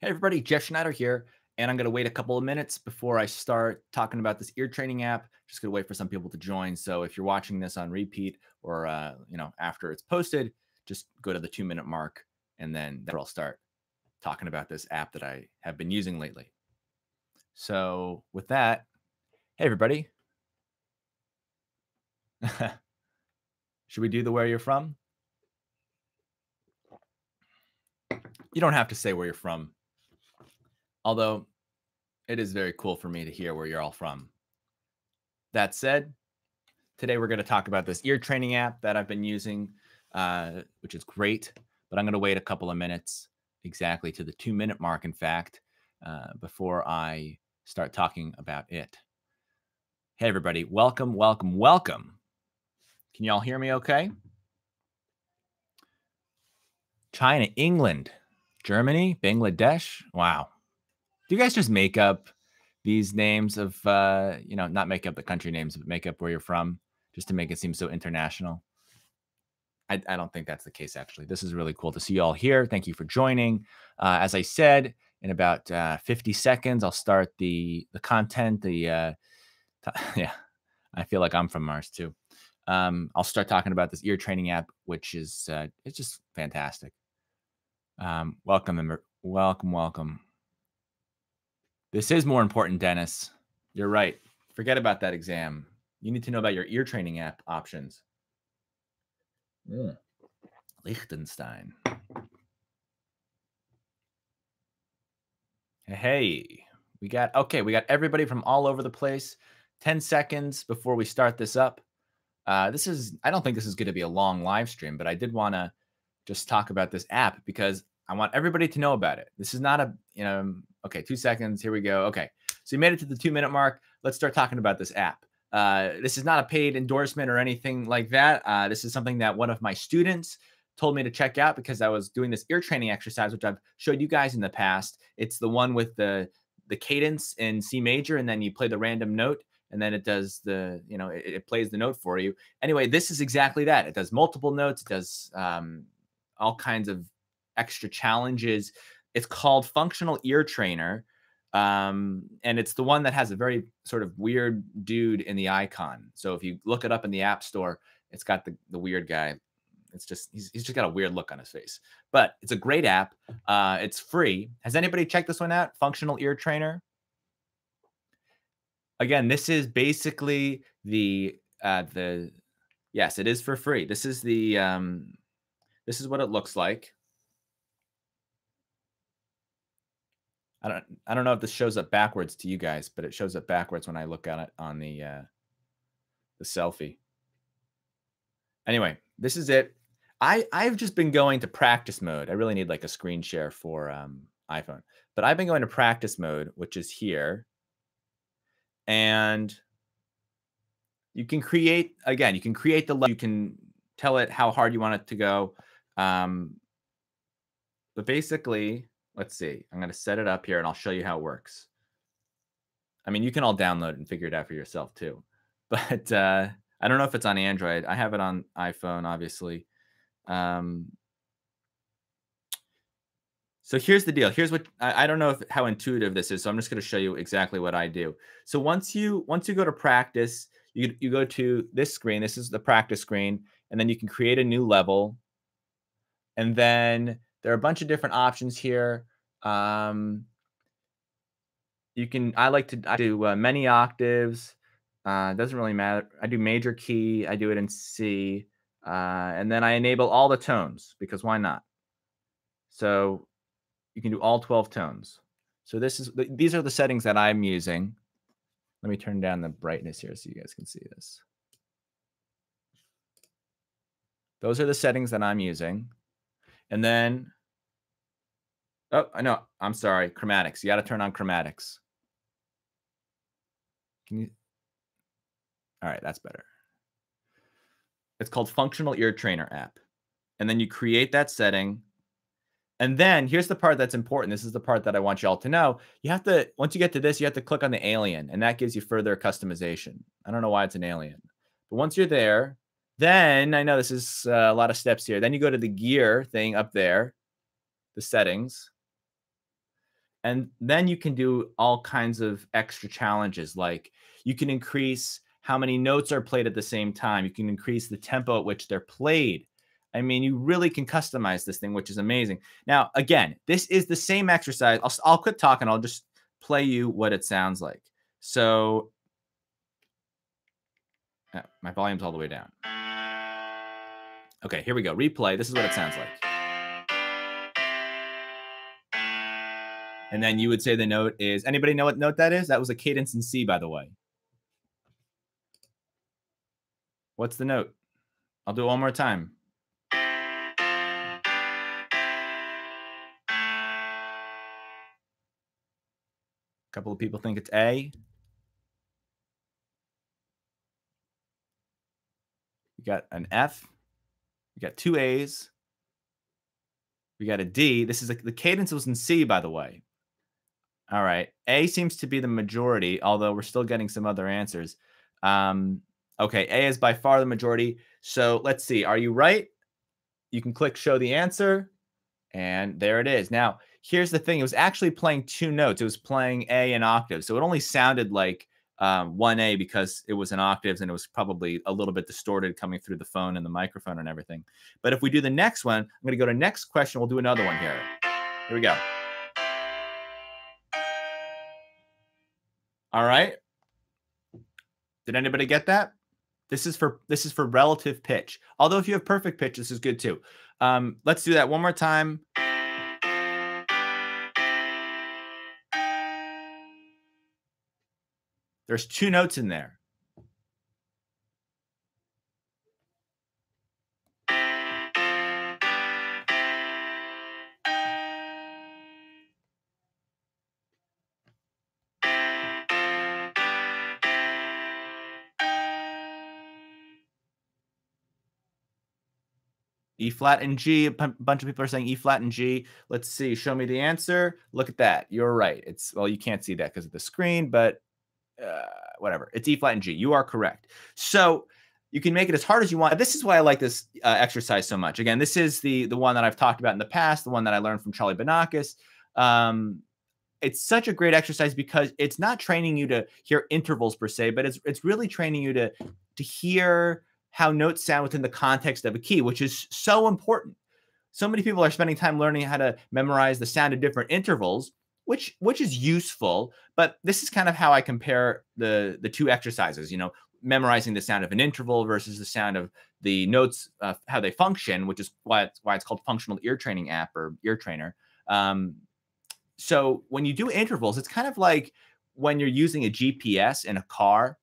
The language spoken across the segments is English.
Hey everybody, Jeff Schneider here, and I'm going to wait a couple of minutes before I start talking about this ear training app. Just going to wait for some people to join. So if you're watching this on repeat or after it's posted, just go to the 2-minute mark, and then I'll start talking about this app that I have been using lately. So with that, hey everybody. Should we do the where you're from? You don't have to say where you're from. Although it is very cool for me to hear where you're all from. That said, today we're going to talk about this ear training app that I've been using, which is great, but I'm going to wait a couple of minutes, exactly to the 2-minute mark, in fact, before I start talking about it. Hey, everybody. Welcome, welcome, welcome. Can you all hear me okay? China, England, Germany, Bangladesh. Wow. Do you guys just make up these names of, not make up the country names, but make up where you're from just to make it seem so international? I don't think that's the case, actually. This is really cool to see you all here. Thank you for joining. As I said, in about 50 seconds, I'll start the content. Yeah, I feel like I'm from Mars too. I'll start talking about this ear training app, which is it's just fantastic. Welcome, welcome. This is more important, Dennis. You're right. Forget about that exam. You need to know about your ear training app options. Liechtenstein. Hey, we got everybody from all over the place. 10 seconds before we start this up. I don't think this is going to be a long live stream, but I did want to just talk about this app because I want everybody to know about it. This is not okay, 2 seconds. Here we go. Okay. So you made it to the 2-minute mark. Let's start talking about this app. This is not a paid endorsement or anything like that. This is something that one of my students told me to check out because I was doing this ear training exercise, which I've showed you guys in the past. It's the one with the cadence in C major, and then you play the random note, and then it does it plays the note for you. Anyway, this is exactly that. It does multiple notes. It does all kinds of extra challenges. It's called Functional Ear Trainer. And it's the one that has a very sort of weird dude in the icon. So if you look it up in the App Store, it's got the weird guy. It's just he's just got a weird look on his face. But it's a great app. It's free. Has anybody checked this one out? Functional Ear Trainer. Again, this is basically yes, it is for free. This is this is what it looks like. I don't know if this shows up backwards to you guys, but it shows up backwards when I look at it on the selfie. Anyway, this is it. I've just been going to practice mode. I really need like a screen share for iPhone, but I've been going to practice mode, which is here. And you can create the level. You can tell it how hard you want it to go. But basically, let's see. I'm going to set it up here and I'll show you how it works. I mean, you can all download it and figure it out for yourself too. But I don't know if it's on Android. I have it on iPhone, obviously. So here's the deal. Here's what I don't know how intuitive this is. So I'm just going to show you exactly what I do. So once you go to practice, you go to this screen. This is the practice screen. And then you can create a new level. And then there are a bunch of different options here. I like to do many octaves. It doesn't really matter. I do major key. I do it in C. And then I enable all the tones because why not? So you can do all 12 tones. So these are the settings that I'm using. Let me turn down the brightness here so you guys can see this. Those are the settings that I'm using. And then, oh, I know, I'm sorry, chromatics. You got to turn on chromatics. Can you? All right, that's better. It's called Functional Ear Trainer app. And then you create that setting. And then here's the part that's important. This is the part that I want you all to know. You have to, once you get to this, you have to click on the alien, and that gives you further customization. I don't know why it's an alien. But once you're there, Then I know this is a lot of steps here. Then you go to the gear thing up there, the settings. And then you can do all kinds of extra challenges. Like you can increase how many notes are played at the same time. You can increase the tempo at which they're played. I mean, you really can customize this thing, which is amazing. Now, again, this is the same exercise. I'll quit talking. I'll just play you what it sounds like. So my volume's all the way down. Okay, here we go. Replay. This is what it sounds like. And then you would say the note is, anybody know what note that is? That was a cadence in C, by the way. What's the note? I'll do it one more time. A couple of people think it's A. We got an F. We got two A's. We got a D. This is the cadence was in C, by the way. All right. A seems to be the majority, although we're still getting some other answers. Okay, A is by far the majority. So let's see. Are you right? You can click show the answer. And there it is. Now, here's the thing. It was actually playing two notes. It was playing A in octaves. So it only sounded like 1A because it was in octaves and it was probably a little bit distorted coming through the phone and the microphone and everything. But if we do the next one, I'm going to go to next question. We'll do another one here. Here we go. All right. Did anybody get that? This is for relative pitch. Although if you have perfect pitch, this is good too. Let's do that one more time. There's two notes in there. E flat and G. A bunch of people are saying E flat and G. Let's see. Show me the answer. Look at that. You're right. It's, well, you can't see that because of the screen, but whatever. It's E flat and G. You are correct. So you can make it as hard as you want. This is why I like this exercise so much. Again, this is the one that I've talked about in the past, the one that I learned from Charlie Banakis. It's such a great exercise because it's not training you to hear intervals per se, but it's really training you to hear how notes sound within the context of a key, which is so important. So many people are spending time learning how to memorize the sound of different intervals, which is useful. But this is kind of how I compare the two exercises. You know, memorizing the sound of an interval versus the sound of the notes, how they function, which is why it's called Functional Ear Training App or Ear Trainer. So when you do intervals, it's kind of like when you're using a GPS in a car,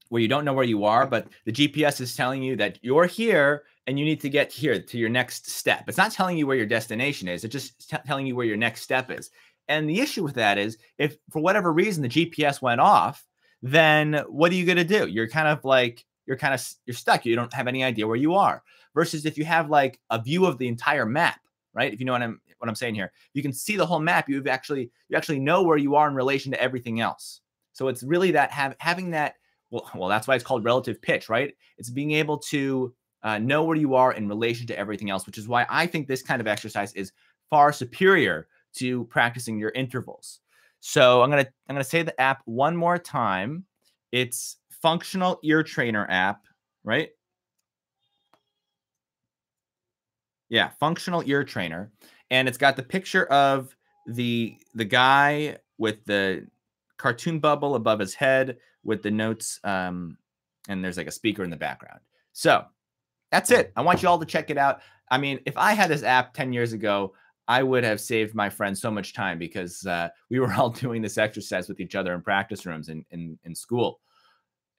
where you don't know where you are, but the GPS is telling you that you're here and you need to get here to your next step. It's not telling you where your destination is. It's just telling you where your next step is. And the issue with that is if for whatever reason the GPS went off, then what are you going to do? You're kind of like, you're stuck. You don't have any idea where you are. Versus if you have like a view of the entire map, right? If you know what I'm saying here, you can see the whole map. You actually know where you are in relation to everything else. So it's really that having that. Well, that's why it's called relative pitch, right? It's being able to know where you are in relation to everything else, which is why I think this kind of exercise is far superior to practicing your intervals. So I'm gonna say the app one more time. It's Functional Ear Trainer app, right? Yeah, Functional Ear Trainer, and it's got the picture of the guy with the cartoon bubble above his head with the notes, and there's like a speaker in the background. So that's it. I want you all to check it out. I mean, if I had this app 10 years ago, I would have saved my friends so much time because we were all doing this exercise with each other in practice rooms in school.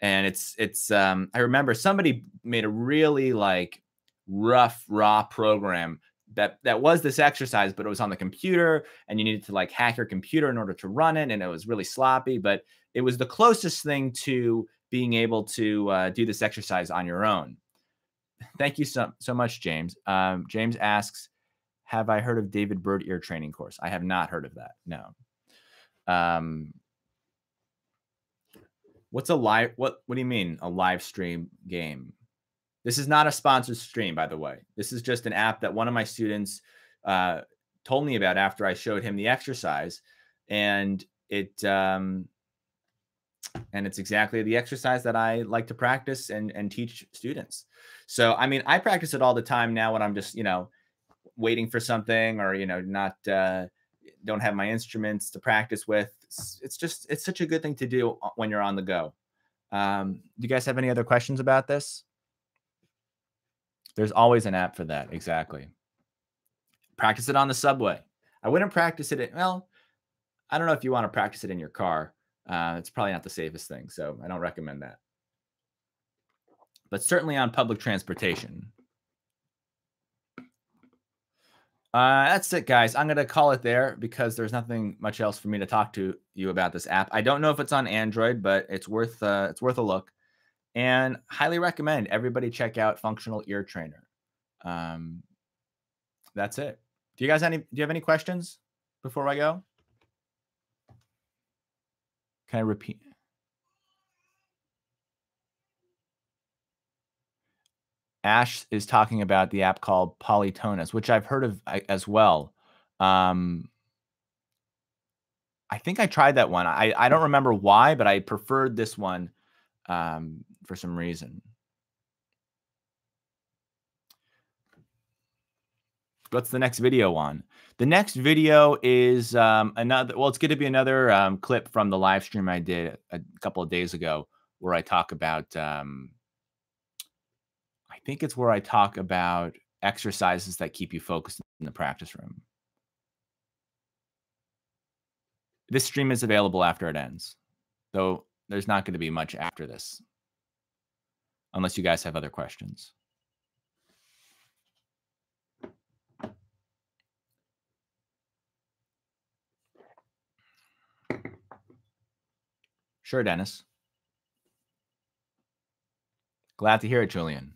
And it's I remember somebody made a really like rough, raw program that was this exercise, but it was on the computer and you needed to like hack your computer in order to run it. And it was really sloppy, but it was the closest thing to being able to do this exercise on your own. Thank you so much, James. James asks, have I heard of David Bird ear training course? I have not heard of that. No. What's a live? What do you mean a live stream game? This is not a sponsored stream, by the way. This is just an app that one of my students uh, told me about after I showed him the exercise, and it's exactly the exercise that I like to practice and teach students. So, I mean, I practice it all the time now when I'm just, waiting for something or, not, don't have my instruments to practice with. It's such a good thing to do when you're on the go. Do you guys have any other questions about this? There's always an app for that. Exactly. Practice it on the subway. I wouldn't practice it. Well, I don't know if you want to practice it in your car. It's probably not the safest thing, so I don't recommend that. But certainly on public transportation. That's it, guys. I'm going to call it there because there's nothing much else for me to talk to you about this app. I don't know if it's on Android, but it's worth a look. And highly recommend everybody check out Functional Ear Trainer. That's it. Do you have any questions before I go? Can I repeat? Ash is talking about the app called Polytonus, which I've heard of as well. I think I tried that one. I don't remember why, but I preferred this one for some reason. What's the next video on? The next video is it's going to be another clip from the live stream I did a couple of days ago where I talk about, I think it's where I talk about exercises that keep you focused in the practice room. This stream is available after it ends, though there's not going to be much after this, unless you guys have other questions. Sure, Dennis. Glad to hear it, Julian.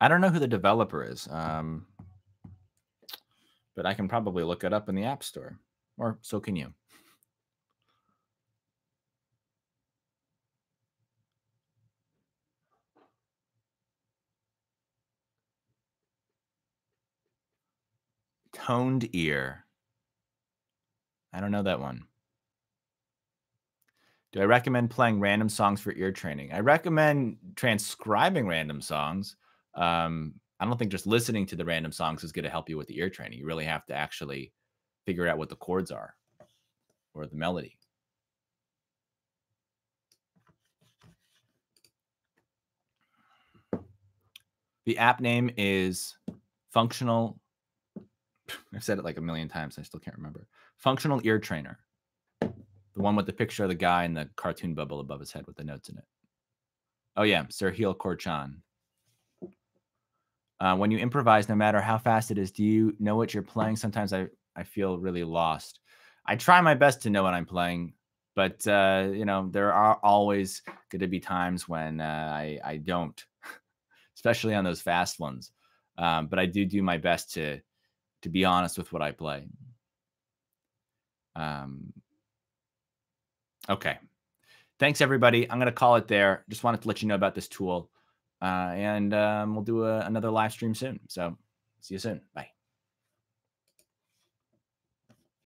I don't know who the developer is, but I can probably look it up in the App Store, or so can you. Toned Ear. I don't know that one. Do I recommend playing random songs for ear training? I recommend transcribing random songs. I don't think just listening to the random songs is going to help you with the ear training. You really have to actually figure out what the chords are or the melody. The app name is Functional. I've said it like a million times. I still can't remember. Functional Ear Trainer. The one with the picture of the guy and the cartoon bubble above his head with the notes in it. Oh, yeah. Sirhil Korchan. When you improvise, no matter how fast it is, do you know what you're playing? Sometimes I feel really lost. I try my best to know what I'm playing, but, there are always going to be times when I don't, especially on those fast ones. But I do my best to be honest with what I play. Okay. Thanks, everybody. I'm going to call it there. Just wanted to let you know about this tool. And we'll do another live stream soon. So see you soon. Bye.